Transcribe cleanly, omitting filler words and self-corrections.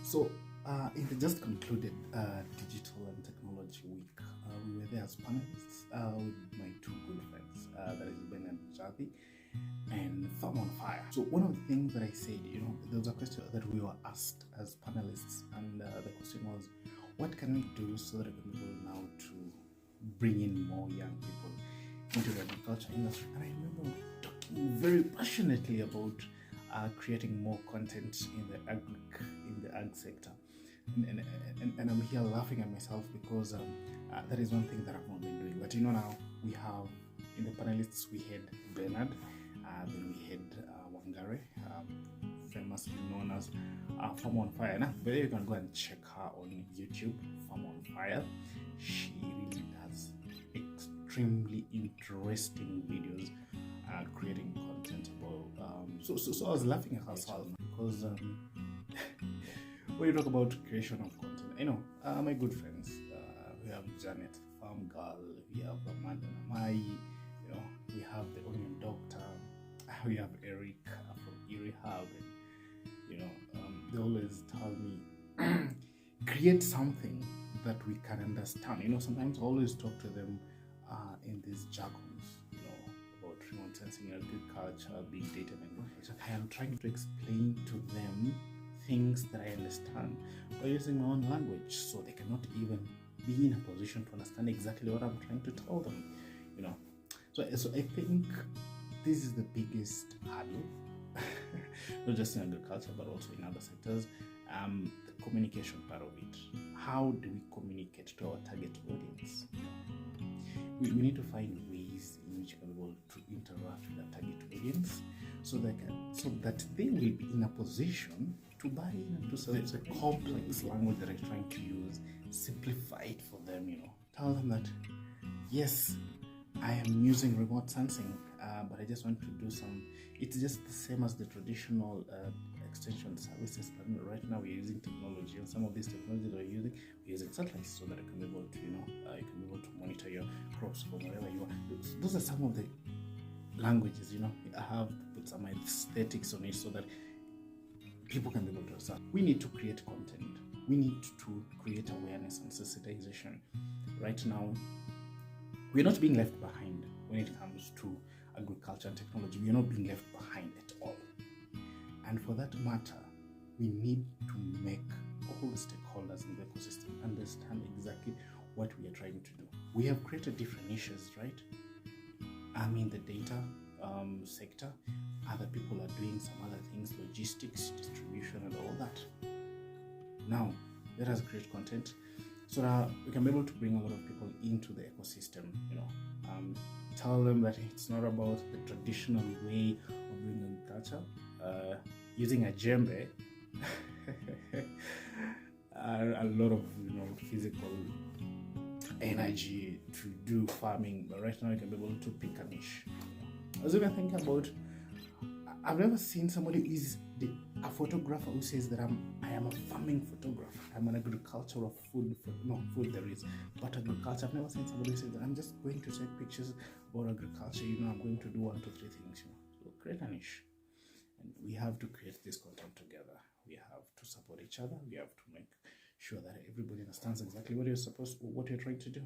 So, in the just concluded Digital and Technology Week, we were there as panelists with my two good friends, that is Ben and Javi, and Farm on Fire. So, one of the things that I said, there was a question that we were asked as panelists, and the question was, what can we do so that we can be able now to bring in more young people into the agriculture industry? And I remember talking very passionately about creating more content in the ag sector, and I'm here laughing at myself because that is one thing that I've not been doing. But now we have in the panelists we had Bernard, then we had Wangare, famously known as Farm on Fire. Now, but you can go and check her on YouTube, Farm on Fire. She really does extremely interesting videos creating content about so I was laughing at herself because when you talk about creation of content, my good friends, we have Janet, Farm Girl, we have Amanda Namai, we have the Onion Doctor, we have Eric from eRehab, and they always tell me create something that we can understand. Sometimes I always talk to them in these jargons, about remote sensing agriculture, big data, and I am trying to explain to them things that I understand by using my own language, so they cannot even be in a position to understand exactly what I'm trying to tell them. So I think this is the biggest hurdle, not just in agriculture but also in other sectors. The communication part of it. How do we communicate to our target audience? We need to find ways in which we are able to interact with our target audience so that they will be in a position to buy into the complex language that I'm trying to use, simplify it for them, tell them that yes, I am using remote sensing, but I just want to do it's just the same as the traditional extension services, but right now we're using technology, and some of these technologies that we're using satellites so that I can be able to, you can be able to monitor your crops from wherever you are. Those are some of the languages, I have put some aesthetics on it so that people can be able to understand. We need to create content. We need to create awareness and sensitization. Right now, we're not being left behind when it comes to agriculture and technology. We're not being left behind at all. And for that matter, we need to make all the stakeholders in the ecosystem understand exactly what we are trying to do. We have created different niches, right? I'm in the data sector. Other people are doing some other things, logistics, distribution, and all that. Now, let us create content so that we can be able to bring a lot of people into the ecosystem, tell them that it's not about the traditional way of doing agriculture, using a djembe, a lot of physical energy to do farming, but right now you can be able to pick a niche. I was even thinking about, I've never seen somebody who is a photographer who says that I am a farming photographer. I'm an agricultural food there is, but agriculture. I've never seen somebody who says that I'm just going to take pictures about agriculture. I'm going to do 1, 2, 3 things. So create a niche, and we have to create this content together. We have to support each other. We have to make sure that everybody understands exactly what you're trying to do.